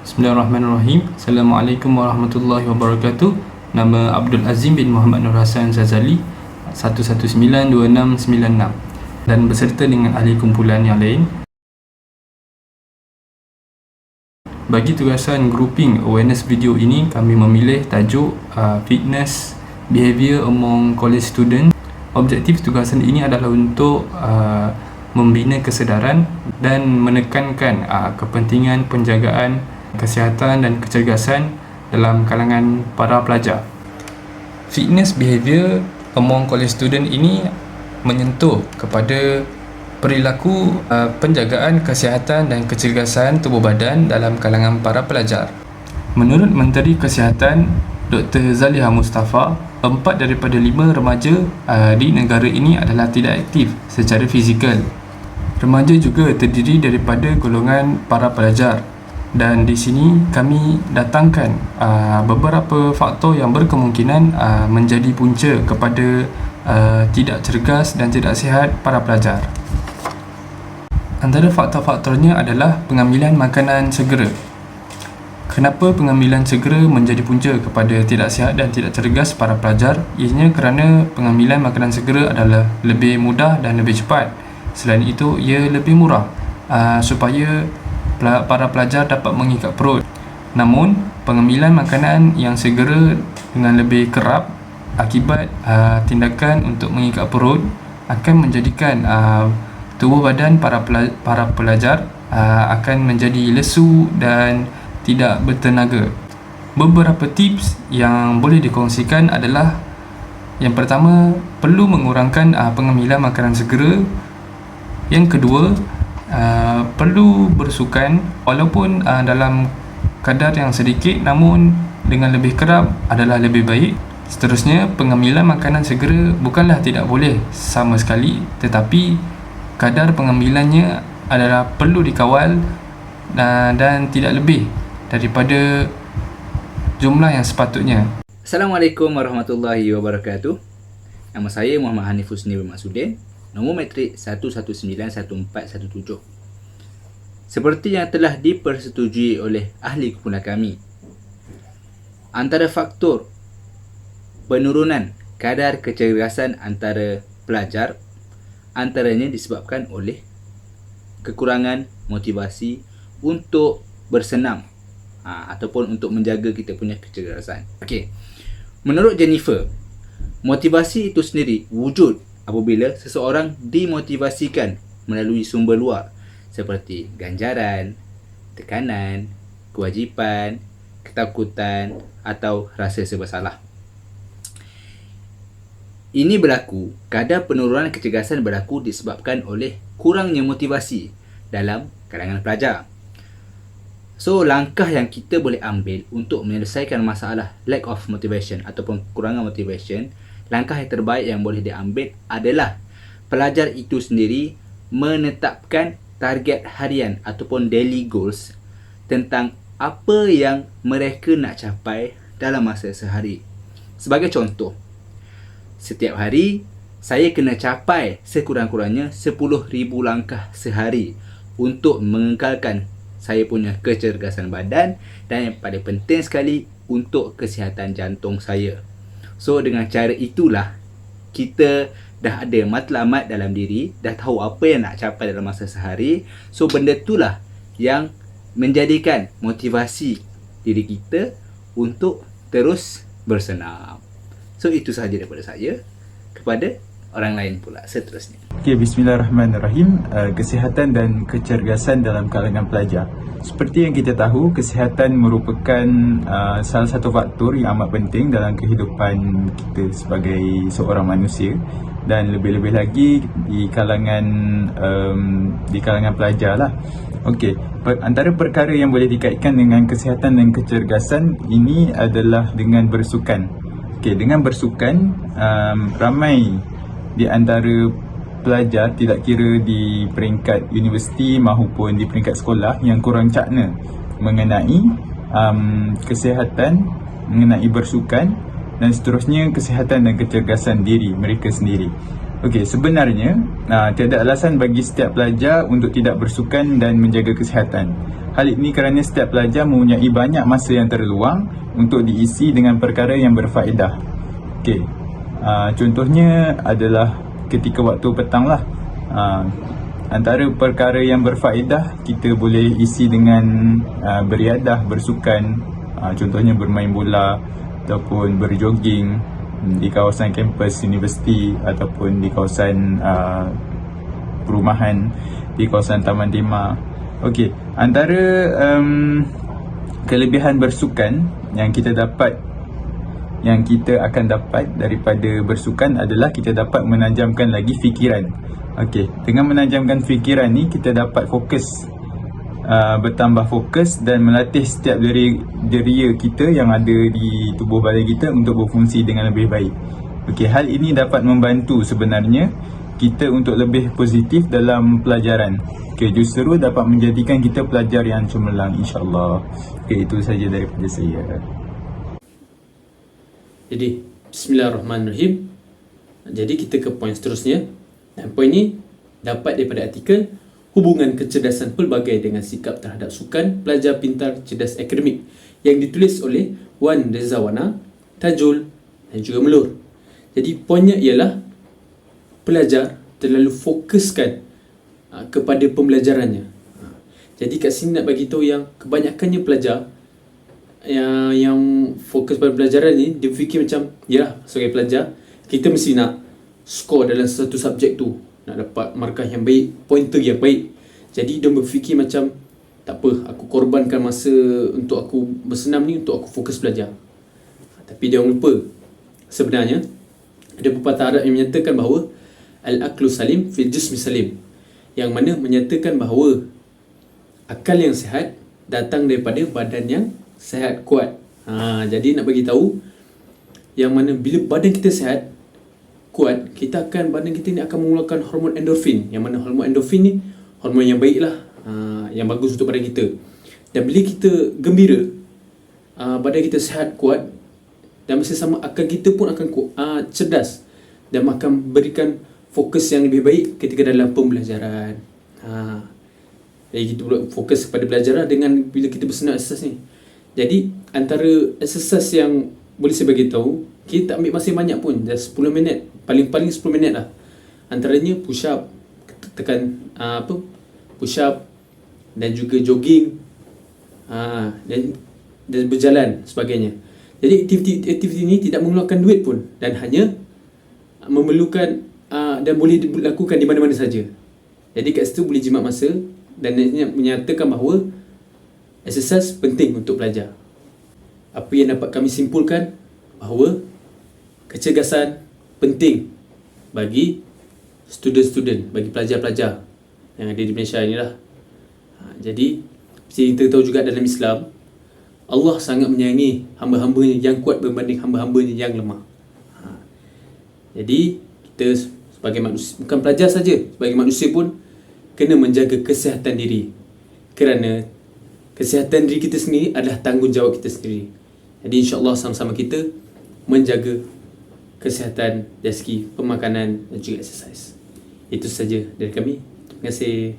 Bismillahirrahmanirrahim. Assalamualaikum warahmatullahi wabarakatuh. Nama Abdul Azim bin Muhammad Nur Hassan Zazali 1192696 dan berserta dengan ahli kumpulan yang lain bagi tugasan grouping awareness video ini. Kami memilih tajuk fitness behavior among college students. Objektif tugasan ini adalah untuk membina kesedaran dan menekankan kepentingan penjagaan kesihatan dan kecergasan dalam kalangan para pelajar. Fitness behavior among college student ini menyentuh kepada perilaku penjagaan kesihatan dan kecergasan tubuh badan dalam kalangan para pelajar. Menurut Menteri Kesihatan Dr. Zaliha Mustafa, 4 daripada 5 remaja di negara ini adalah tidak aktif secara fizikal. Remaja juga terdiri daripada golongan para pelajar. Dan di sini kami datangkan beberapa faktor yang berkemungkinan menjadi punca kepada tidak cergas dan tidak sihat para pelajar. Antara faktor-faktornya adalah pengambilan makanan segera. Kenapa pengambilan segera menjadi punca kepada tidak sihat dan tidak cergas para pelajar? Ianya kerana pengambilan makanan segera adalah lebih mudah dan lebih cepat. Selain itu, ia lebih murah supaya para pelajar dapat mengikat perut. Namun, pengambilan makanan yang segera dengan lebih kerap akibat tindakan untuk mengikat perut akan menjadikan tubuh badan para pelajar akan menjadi lesu dan tidak bertenaga. Beberapa tips yang boleh dikongsikan adalah: yang pertama, perlu mengurangkan pengambilan makanan segera. Yang kedua, perlu bersukan walaupun dalam kadar yang sedikit, namun dengan lebih kerap adalah lebih baik. Seterusnya, pengambilan makanan segera bukanlah tidak boleh sama sekali, tetapi kadar pengambilannya adalah perlu dikawal dan tidak lebih daripada jumlah yang sepatutnya. Assalamualaikum warahmatullahi wabarakatuh. Nama saya Muhammad Hanif Husni bin Masudin. Nombor matrik 1191417. Seperti yang telah dipersetujui oleh ahli kumpulan kami, antara faktor penurunan kadar kecergasan antara pelajar antaranya disebabkan oleh kekurangan motivasi untuk bersenam ataupun untuk menjaga kita punya kecergasan. Okey. Menurut Jennifer, motivasi itu sendiri wujud apabila seseorang dimotivasikan melalui sumber luar seperti ganjaran, tekanan, kewajipan, ketakutan atau rasa serba salah. Ini berlaku, kadar penurunan kecergasan berlaku disebabkan oleh kurangnya motivasi dalam kalangan pelajar. So, langkah yang kita boleh ambil untuk menyelesaikan masalah lack of motivation ataupun kekurangan motivation, langkah yang terbaik yang boleh diambil adalah pelajar itu sendiri menetapkan target harian ataupun daily goals tentang apa yang mereka nak capai dalam masa sehari. Sebagai contoh, setiap hari saya kena capai sekurang-kurangnya 10,000 langkah sehari untuk mengekalkan saya punya kecergasan badan dan yang paling penting sekali untuk kesihatan jantung saya. So, dengan cara itulah kita dah ada matlamat dalam diri, dah tahu apa yang nak capai dalam masa sehari. So, benda itulah yang menjadikan motivasi diri kita untuk terus bersenam. So, itu sahaja daripada saya kepada orang lain pula seterusnya. Okay, bismillahirrahmanirrahim. Kesihatan dan kecergasan dalam kalangan pelajar. Seperti yang kita tahu, kesihatan merupakan salah satu faktor yang amat penting dalam kehidupan kita sebagai seorang manusia, dan lebih-lebih lagi di kalangan pelajar lah. Okey, antara perkara yang boleh dikaitkan dengan kesihatan dan kecergasan ini adalah dengan bersukan. Okey, dengan bersukan, ramai di antara pelajar, tidak kira di peringkat universiti maupun di peringkat sekolah, yang kurang cakna mengenai kesihatan, mengenai bersukan dan seterusnya kesihatan dan kecergasan diri mereka sendiri. Okey, sebenarnya tiada alasan bagi setiap pelajar untuk tidak bersukan dan menjaga kesihatan. Hal ini kerana setiap pelajar mempunyai banyak masa yang terluang untuk diisi dengan perkara yang berfaedah. Okey. Contohnya adalah ketika waktu petang lah. Antara perkara yang berfaedah kita boleh isi dengan beriadah, bersukan, contohnya bermain bola ataupun berjoging di kawasan kampus universiti ataupun di kawasan perumahan, di kawasan taman tema. Okey, antara kelebihan bersukan yang kita akan dapat daripada bersukan adalah kita dapat menajamkan lagi fikiran. Okey, dengan menajamkan fikiran ni kita dapat fokus, bertambah fokus dan melatih setiap deria kita yang ada di tubuh badan kita untuk berfungsi dengan lebih baik. Okey, hal ini dapat membantu sebenarnya kita untuk lebih positif dalam pelajaran. Okey, justru dapat menjadikan kita pelajar yang cemerlang, insya-Allah. Okey, itu saja daripada saya. Jadi, bismillahirrahmanirrahim. Jadi kita ke poin seterusnya. Dan poin ni dapat daripada artikel Hubungan Kecerdasan Pelbagai dengan Sikap Terhadap Sukan Pelajar Pintar Cerdas Akademik yang ditulis oleh Wan Rezawana, Tajul dan juga Melur. Jadi poinnya ialah pelajar terlalu fokuskan kepada pembelajarannya. Jadi kat sini nak bagi tahu yang kebanyakannya pelajar yang fokus pada pelajaran ni, dia fikir macam, ya, sebagai pelajar kita mesti nak skor dalam satu subjek tu, nak dapat markah yang baik, pointer yang baik. Jadi dia berfikir macam, tak apa, aku korbankan masa untuk aku bersenam ni untuk aku fokus belajar. Tapi dia orang lupa, sebenarnya ada pepatah Arab yang menyatakan bahawa al-aqlu salim fil jismi salim, yang mana menyatakan bahawa akal yang sihat datang daripada badan yang sihat, kuat. Jadi nak bagi tahu yang mana bila badan kita sihat, kuat, badan kita ni akan mengeluarkan hormon endorfin, yang mana hormon endorfin ni hormon yang baik lah, yang bagus untuk badan kita. Dan bila kita gembira, badan kita sihat, kuat, dan masa sama akal kita pun akan cerdas dan akan berikan fokus yang lebih baik ketika dalam pembelajaran. Jadi kita fokus kepada belajar dengan bila kita bersenam exercise ni. Jadi antara exercise yang boleh saya bagi tahu, kita tak ambil masa banyak pun, just 10 minit, paling-paling 10 minit lah. Antaranya push up, tekan push up dan juga jogging, dan berjalan sebagainya. Jadi aktiviti ini tidak mengeluarkan duit pun dan hanya memerlukan dan boleh dilakukan di mana-mana saja. Jadi kat situ boleh jimat masa dan menyatakan bahawa exercise penting untuk belajar. Apa yang dapat kami simpulkan bahawa kecergasan penting bagi student-student, bagi pelajar-pelajar yang ada di Malaysia inilah. Jadi kita tahu juga dalam Islam, Allah sangat menyayangi hamba-hambanya yang kuat berbanding hamba-hambanya yang lemah. Jadi kita sebagai manusia, bukan pelajar saja, sebagai manusia pun kena menjaga kesihatan diri, kerana kesihatan diri kita sendiri adalah tanggungjawab kita sendiri. Jadi insya-Allah sama-sama kita menjaga kesihatan dari segi pemakanan dan juga exercise. Itu saja dari kami. Terima kasih.